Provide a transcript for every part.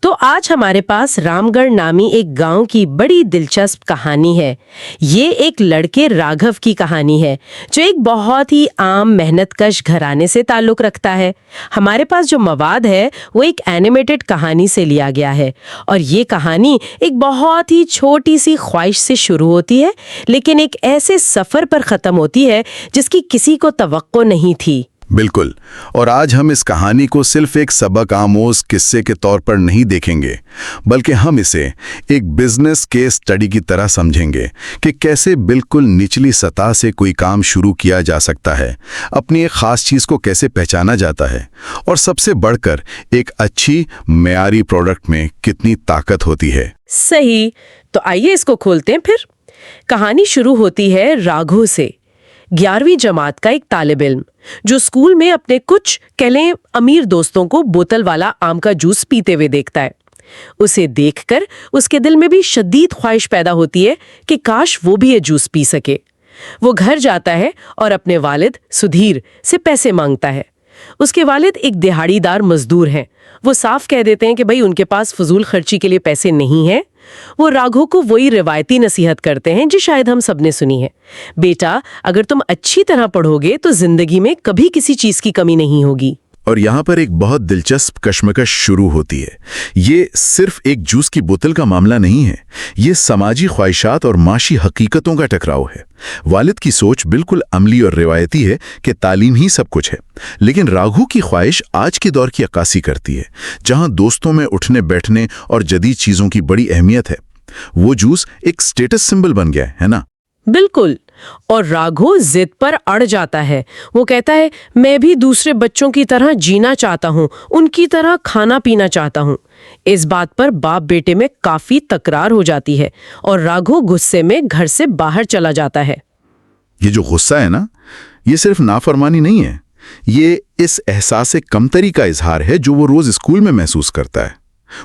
तो आज हमारे पास रामगढ़ नामी एक गांव की बड़ी दिलचस्प कहानी है। ये एक लड़के राघव की कहानी है जो एक बहुत ही आम मेहनतकश घराने से ताल्लुक रखता है। हमारे पास जो मवाद है वो एक एनिमेटेड कहानी से लिया गया है और ये कहानी एक बहुत ही छोटी सी ख्वाहिश से शुरू होती है, लेकिन एक ऐसे सफर पर खत्म होती है जिसकी किसी को तवक्को नहीं थी। बिल्कुल। और आज हम इस कहानी को सिर्फ एक सबक आमोज किस्से के तौर पर नहीं देखेंगे, बल्कि हम इसे एक बिजनेस केस स्टडी की तरह समझेंगे कि कैसे बिल्कुल निचली सतह से कोई काम शुरू किया जा सकता है, अपनी एक खास चीज़ को कैसे पहचाना जाता है और सबसे बढ़कर एक अच्छी मेयारी प्रोडक्ट में कितनी ताकत होती है। सही, तो आइए इसको खोलते हैं फिर। कहानी शुरू होती है राघव से, 11वीं जमात का एक तालिब इल्म जो स्कूल में अपने कुछ कहें अमीर दोस्तों को बोतल वाला आम का जूस पीते हुए देखता है। उसे देखकर उसके दिल में भी शदीद ख्वाहिश पैदा होती है कि काश वो भी ये जूस पी सके। वो घर जाता है और अपने वालिद सुधीर से पैसे मांगता है। उसके वालिद एक दिहाड़ीदार मजदूर हैं। वो साफ कह देते हैं कि भाई उनके पास फजूल खर्ची के लिए पैसे नहीं हैं। वो राघव को वही रिवायती नसीहत करते हैं जो शायद हम सबने सुनी है, बेटा अगर तुम अच्छी तरह पढ़ोगे तो जिंदगी में कभी किसी चीज की कमी नहीं होगी। और यहाँ पर एक बहुत दिलचस्प कश्मकश शुरू होती है। ये सिर्फ एक जूस की बोतल का मामला नहीं है, ये समाजी ख्वाहिशात और माशी हकीकतों का टकराव है। वालिद की सोच बिल्कुल अमली और रिवायती है कि तालीम ही सब कुछ है, लेकिन राघव की ख्वाहिश आज के दौर की अक्कासी करती है, जहाँ दोस्तों में उठने बैठने और जदीद चीज़ों की बड़ी अहमियत है। वो जूस एक स्टेटस सिंबल बन गया है ना? बिल्कुल। और राघव जिद पर अड़ जाता है। वो कहता है मैं भी दूसरे बच्चों की तरह जीना चाहता हूँ, उनकी तरह खाना पीना चाहता हूँ। इस बात पर बाप बेटे में काफी तकरार हो जाती है और राघव गुस्से में घर से बाहर चला जाता है। ये जो गुस्सा है ना, ये सिर्फ नाफरमानी नहीं है, ये इस एहसास से कमतरी का इजहार है जो वो रोज स्कूल में महसूस करता है।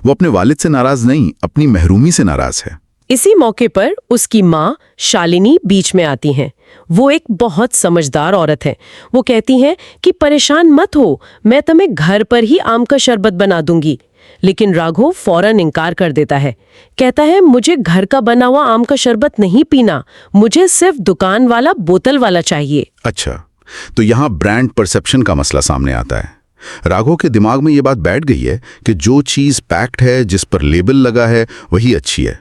वो अपने वालिद से नाराज नहीं, अपनी महरूमी से नाराज है। इसी मौके पर उसकी माँ शालिनी बीच में आती हैं। वो एक बहुत समझदार औरत है। वो कहती हैं कि परेशान मत हो, मैं तुम्हें घर पर ही आम का शरबत बना दूंगी। लेकिन राघव फौरन इनकार कर देता है। कहता है मुझे घर का बना हुआ आम का शरबत नहीं पीना, मुझे सिर्फ दुकान वाला बोतल वाला चाहिए। अच्छा, तो यहाँ ब्रांड परसेप्शन का मसला सामने आता है। राघव के दिमाग में ये बात बैठ गई है कि जो चीज़ पैक्ड है, जिस पर लेबल लगा है, वही अच्छी है।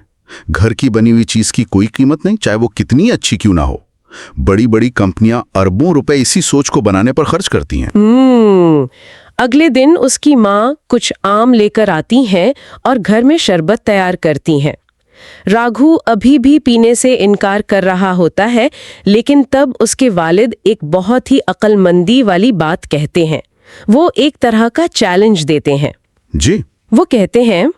घर की बनी हुई चीज की कोई कीमत नहीं, चाहे वो कितनी अच्छी क्यों ना हो। बड़ी बड़ी कंपनियां अरबों रुपए इसी सोच को बनाने पर खर्च करती हैं। अगले दिन उसकी माँ कुछ आम लेकर आती हैं और घर में शरबत तैयार करती हैं। राघव अभी भी पीने से इनकार कर रहा होता है, लेकिन तब उसके वालिद एक बहुत ही अक्लमंदी वाली बात कहते हैं। वो एक तरह का चैलेंज देते हैं। जी। वो कहते हैं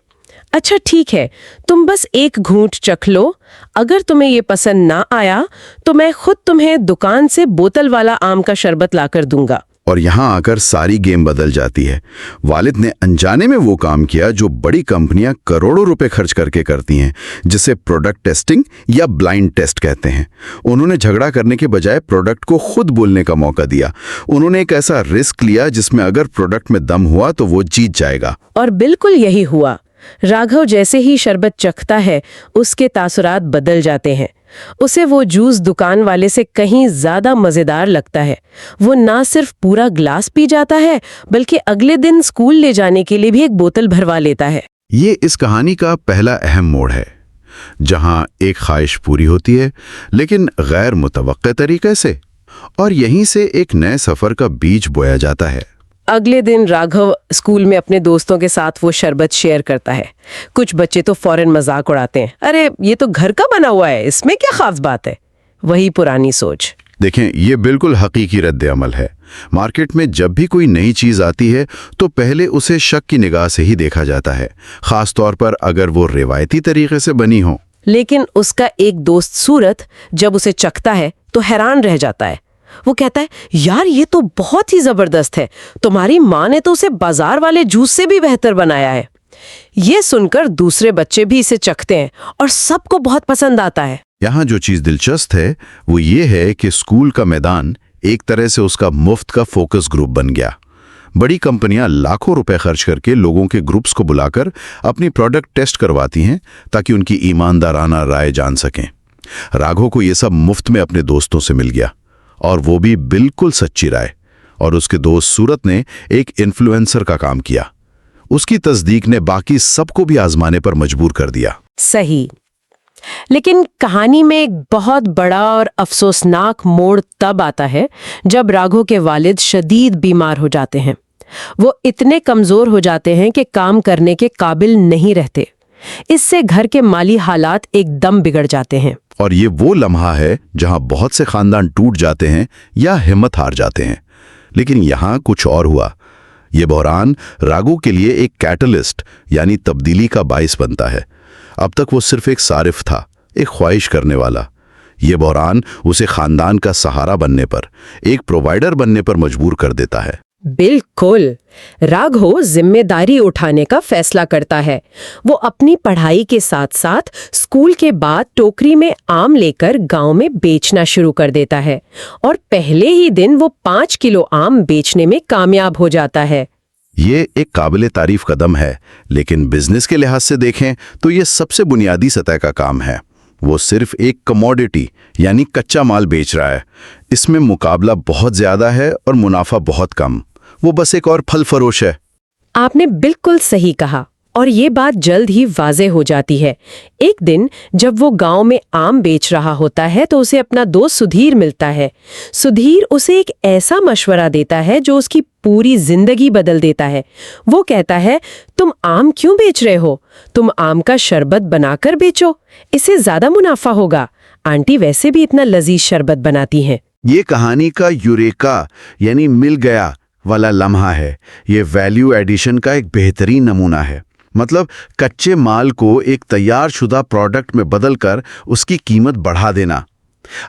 अच्छा ठीक है, तुम बस एक घूंट चख लो, अगर तुम्हें ये पसंद ना आया तो मैं खुद तुम्हें दुकान से बोतल वाला आम का शरबत लाकर दूंगा। और यहाँ आकर सारी गेम बदल जाती है। वालिद ने अनजाने में वो काम किया जो बड़ी कंपनियां करोड़ों रुपए खर्च करके करती हैं, जिसे प्रोडक्ट टेस्टिंग या ब्लाइंड टेस्ट कहते हैं। उन्होंने झगड़ा करने के बजाय प्रोडक्ट को खुद बोलने का मौका दिया। उन्होंने एक ऐसा रिस्क लिया जिसमें अगर प्रोडक्ट में दम हुआ तो वो जीत जाएगा। और बिल्कुल यही हुआ। राघव जैसे ही शरबत चखता है उसके तासुरात बदल जाते हैं। उसे वो जूस दुकान वाले से कहीं ज्यादा मजेदार लगता है। वो ना सिर्फ पूरा ग्लास पी जाता है, बल्कि अगले दिन स्कूल ले जाने के लिए भी एक बोतल भरवा लेता है। ये इस कहानी का पहला अहम मोड़ है, जहां एक ख्वाहिश पूरी होती है, लेकिन गैर मुतवक्के तरीके से, और यहीं से एक नए सफर का बीज बोया जाता है। अगले दिन राघव स्कूल में अपने दोस्तों के साथ वो शरबत शेयर करता है। कुछ बच्चे तो फौरन मजाक उड़ाते हैं, अरे ये तो घर का बना हुआ है, इसमें क्या खास बात है। वही पुरानी सोच। देखें, ये बिल्कुल हकीकी रद्द अमल है। मार्केट में जब भी कोई नई चीज आती है तो पहले उसे शक की निगाह से ही देखा जाता है, खास तौर पर अगर वो रिवायती तरीके से बनी हो। लेकिन उसका एक दोस्त सूरत जब उसे चखता है तो हैरान रह जाता है। वो कहता है यार ये तो बहुत ही जबरदस्त है, तुम्हारी माँ ने तो उसे बाजार वाले जूस से भी बेहतर बनाया है। ये सुनकर दूसरे बच्चे भी इसे चखते हैं और सबको बहुत पसंद आता है। यहाँ जो चीज दिलचस्प है वो ये है कि स्कूल का मैदान एक तरह से उसका मुफ्त का फोकस ग्रुप बन गया। बड़ी कंपनियां लाखों रुपए खर्च करके लोगों के ग्रुप्स को बुलाकर अपनी प्रोडक्ट टेस्ट करवाती हैं ताकि उनकी ईमानदाराना राय जान सकें। राघव को ये सब मुफ्त में अपने दोस्तों से मिल गया, और वो भी बिल्कुल सच्ची राय। और उसके दोस्त सूरत ने एक इन्फ्लुएंसर का काम किया। उसकी तस्दीक ने बाकी सबको भी आजमाने पर मजबूर कर दिया। सही। लेकिन कहानी में एक बहुत बड़ा और अफसोसनाक मोड़ तब आता है जब राघव के वालिद शदीद बीमार हो जाते हैं। वो इतने कमजोर हो जाते हैं कि काम करने के काबिल नहीं रहते। इससे घर के माली हालात एकदम बिगड़ जाते हैं। और ये वो लम्हा है जहां बहुत से खानदान टूट जाते हैं या हिम्मत हार जाते हैं। लेकिन यहां कुछ और हुआ। ये बहरान राघव के लिए एक कैटलिस्ट यानी तब्दीली का बाइस बनता है। अब तक वो सिर्फ एक सारिफ था, एक ख्वाहिश करने वाला। ये बहरान उसे खानदान का सहारा बनने पर, एक प्रोवाइडर बनने पर मजबूर कर देता है। बिल्कुल। राघव जिम्मेदारी उठाने का फैसला करता है। वो अपनी पढ़ाई के साथ साथ स्कूल के बाद टोकरी में आम लेकर गांव में बेचना शुरू कर देता है, और पहले ही दिन वो 5 किलो आम बेचने में कामयाब हो जाता है। ये एक काबिले तारीफ कदम है, लेकिन बिजनेस के लिहाज से देखें तो ये सबसे बुनियादी सतह का काम है। वो सिर्फ एक कमोडिटी यानी कच्चा माल बेच रहा है। इसमें मुकाबला बहुत ज्यादा है और मुनाफा बहुत कम। वो बस एक और फल फरोश है। आपने बिल्कुल सही कहा, और ये बात जल्द ही वाजे हो जाती है। एक दिन जब वो गांव में आम बेच रहा होता है तो उसे अपना दोस्त सुधीर मिलता है। सुधीर उसे एक ऐसा मशवरा देता है जो उसकी पूरी जिंदगी बदल देता है। वो कहता है, तुम आम क्यों बेच रहे हो? तुम आम का शरबत बनाकर बेचो, इससे ज्यादा मुनाफा होगा। आंटी वैसे भी इतना लजीज शरबत बनाती हैं। ये कहानी का यूरेका यानी मिल गया वाला लम्हा है। ये वैल्यू एडिशन का एक बेहतरीन नमूना है। मतलब कच्चे माल को एक तैयार शुदा प्रोडक्ट में बदलकर उसकी कीमत बढ़ा देना।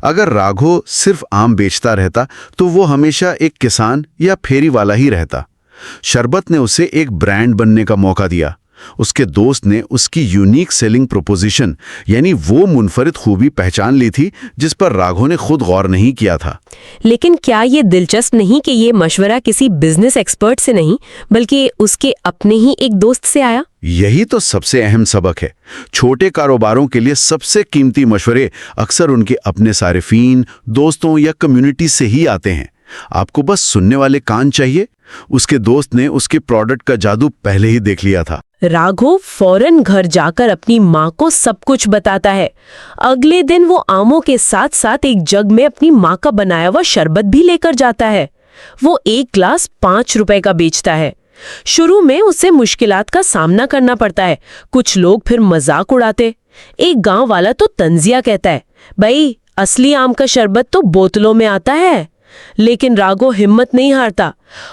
अगर राघव सिर्फ आम बेचता रहता तो वो हमेशा एक किसान या फेरी वाला ही रहता। शरबत ने उसे एक ब्रांड बनने का मौका दिया। उसके दोस्त ने उसकी यूनिक सेलिंग प्रोपोजिशन यानी वो मुनफरिद खूबी पहचान ली थी जिस पर राघव ने खुद गौर नहीं किया था। लेकिन क्या ये दिलचस्प नहीं कि ये मशवरा किसी बिजनेस एक्सपर्ट से नहीं बल्कि उसके अपने ही एक दोस्त से आया? यही तो सबसे अहम सबक है। छोटे कारोबारों के लिए सबसे कीमती मशवरे अक्सर उनके अपने सारिफीन, दोस्तों या कम्युनिटी से ही आते हैं। आपको बस सुनने वाले कान चाहिए। उसके दोस्त ने उसके प्रोडक्ट का जादू पहले ही देख लिया था। राघव फौरन घर जाकर अपनी माँ को सब कुछ बताता है। अगले दिन वो आमों के साथ साथ एक जग में अपनी माँ का बनाया हुआ शरबत भी लेकर जाता है। वो एक ग्लास 5 रुपए का बेचता है। शुरू में उसे मुश्किलात का सामना करना पड़ता है। कुछ लोग फिर मजाक उड़ाते। एक गांव वाला तो तंजिया कहता है, भाई असली आम का शरबत तो बोतलों में आता है। लेकिन राघव हिम्मत नहीं हारता।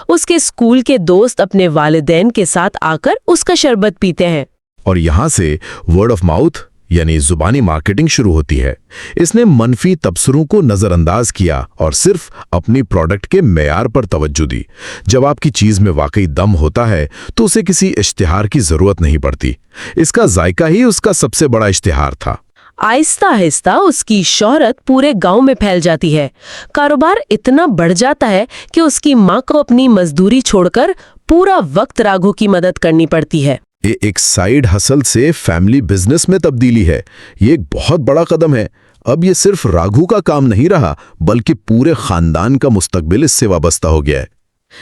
उसके स्कूल के दोस्त अपने वालिदैन के साथ आकर उसका शरबत पीते हैं। और यहां से वर्ड ऑफ माउथ यानी जुबानी मार्केटिंग शुरू होती है। इसने मनफी तबसरों को नजरअंदाज किया और सिर्फ अपनी प्रोडक्ट के मेयार पर तवज्जो दी। जब आपकी चीज में वाकई दम होता है तो उसे किसी इश्तिहार की जरूरत नहीं पड़ती। इसका जायका ही उसका सबसे बड़ा इश्तिहार था। आहिस्ता आहिस्ता उसकी शोहरत पूरे गांव में फैल जाती है। कारोबार इतना बढ़ जाता है कि उसकी माँ को अपनी मजदूरी छोड़कर पूरा वक्त राघव की मदद करनी पड़ती है। ये एक साइड हसल से फैमिली बिजनेस में तब्दीली है। ये एक बहुत बड़ा कदम है। अब ये सिर्फ राघव का काम नहीं रहा बल्कि पूरे खानदान का मुस्तकबिल इससे वाबस्ता हो गया है।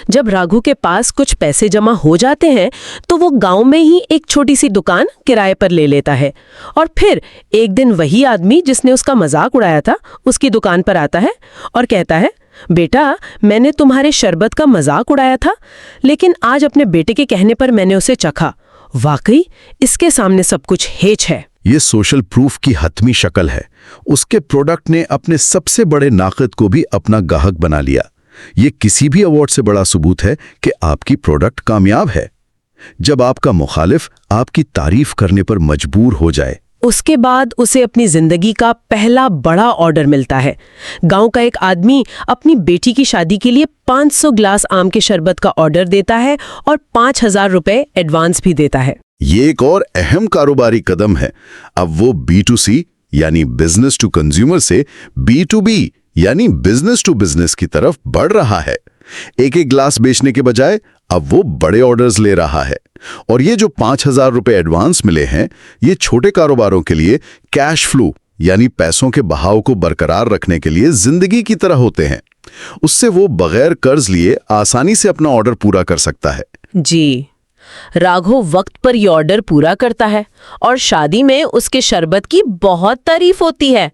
जब राघव के पास कुछ पैसे जमा हो जाते हैं तो वो गांव में ही एक छोटी सी दुकान किराए पर ले लेता है। और फिर एक दिन वही आदमी जिसने उसका मजाक उड़ाया था उसकी दुकान पर आता है और कहता है, बेटा मैंने तुम्हारे शरबत का मजाक उड़ाया था, लेकिन आज अपने बेटे के कहने पर मैंने उसे चखा। वाकई इसके सामने सब कुछ हेच है। ये सोशल प्रूफ की हतमी शक्ल है। उसके प्रोडक्ट ने अपने सबसे बड़े नाक़िद को भी अपना गाहक बना लिया। ये किसी भी अवार्ड से बड़ा सबूत है कि आपकी प्रोडक्ट कामयाब है। जब आपका मुखालिफ आपकी तारीफ करने पर मजबूर हो जाए। उसके बाद उसे अपनी जिंदगी का पहला बड़ा ऑर्डर मिलता है। गांव का एक आदमी अपनी बेटी की शादी के लिए 500 ग्लास आम के शरबत का ऑर्डर देता है और 5000 रुपए एडवांस भी देता है। ये एक और अहम कारोबारी कदम है। अब वो B2C यानी बिजनेस टू कंज्यूमर से B2B यानी बिजनेस टू बिजनेस की तरफ बढ़ रहा है। एक एक ग्लास बेचने के बजाय अब वो बड़े ऑर्डर्स ले रहा है और ये जो 5,000 रुपए एडवांस मिले हैं, ये छोटे कारोबारों के लिए कैश फ्लो यानी पैसों के बहाव को बरकरार रखने के लिए जिंदगी की तरह होते हैं। उससे वो बगैर कर्ज लिए आसानी से अपना ऑर्डर पूरा कर सकता है। जी, राघव वक्त पर ये ऑर्डर पूरा करता है और शादी में उसके शरबत की बहुत तारीफ होती है।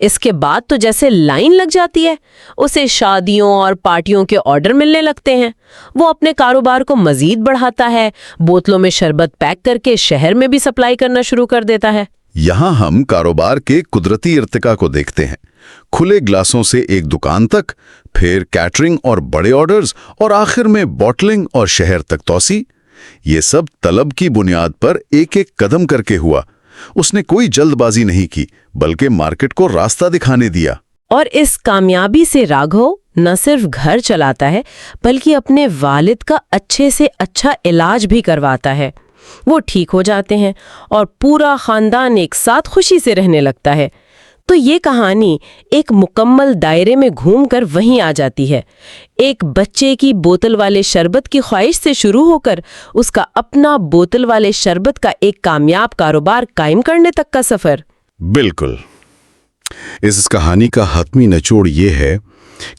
इसके बाद तो जैसे लाइन लग जाती है, उसे शादियों और पार्टियों के ऑर्डर मिलने लगते हैं। वो अपने कारोबार को मजीद बढ़ाता है, बोतलों में शरबत पैक करके शहर में भी सप्लाई करना शुरू कर देता है। यहाँ हम कारोबार के कुदरती इर्तिका को देखते हैं। खुले ग्लासों से एक दुकान तक, फिर कैटरिंग और बड़े ऑर्डर्स, और आखिर में बॉटलिंग और शहर तक तौसी। ये सब तलब की बुनियाद पर एक एक कदम करके हुआ। उसने कोई जल्दबाजी नहीं की, बल्कि मार्केट को रास्ता दिखाने दिया। और इस कामयाबी से राघव न सिर्फ घर चलाता है, बल्कि अपने वालिद का अच्छे से अच्छा इलाज भी करवाता है। वो ठीक हो जाते हैं और पूरा खानदान एक साथ खुशी से रहने लगता है। तो ये कहानी एक मुकम्मल दायरे में घूमकर वहीं आ जाती है। एक बच्चे की बोतल वाले शरबत की ख्वाहिश से शुरू होकर उसका अपना बोतल वाले शरबत का एक कामयाब कारोबार कायम करने तक का सफर। बिल्कुल। इस कहानी का हतमी निचोड़ ये है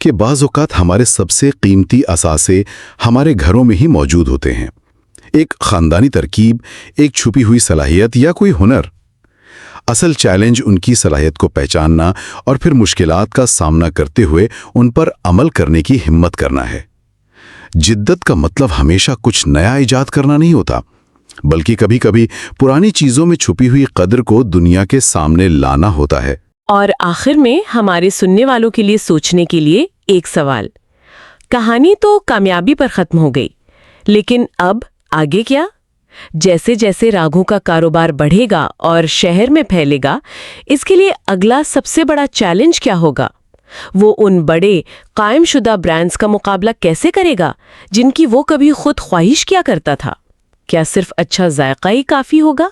कि बाज़ औक़ात हमारे सबसे कीमती असासे हमारे घरों में ही मौजूद होते हैं। एक खानदानी तरकीब, एक छुपी हुई सलाहियत या कोई हुनर। असल चैलेंज उनकी सलाहियत को पहचानना और फिर मुश्किलात का सामना करते हुए उन पर अमल करने की हिम्मत करना है। जिद्दत का मतलब हमेशा कुछ नया इजाद करना नहीं होता, बल्कि कभी-कभी पुरानी चीजों में छुपी हुई कदर को दुनिया के सामने लाना होता है। और आखिर में हमारे सुनने वालों के लिए सोचने के लिए एक सवाल। कहानी तो कामयाबी पर खत्म हो गई, लेकिन अब आगे क्या? जैसे जैसे राघव का कारोबार बढ़ेगा और शहर में फैलेगा, इसके लिए अगला सबसे बड़ा चैलेंज क्या होगा? वो उन बड़े कायमशुदा ब्रांड्स का मुकाबला कैसे करेगा जिनकी वो कभी खुद ख्वाहिश किया करता था? क्या सिर्फ अच्छा जायका ही काफी होगा?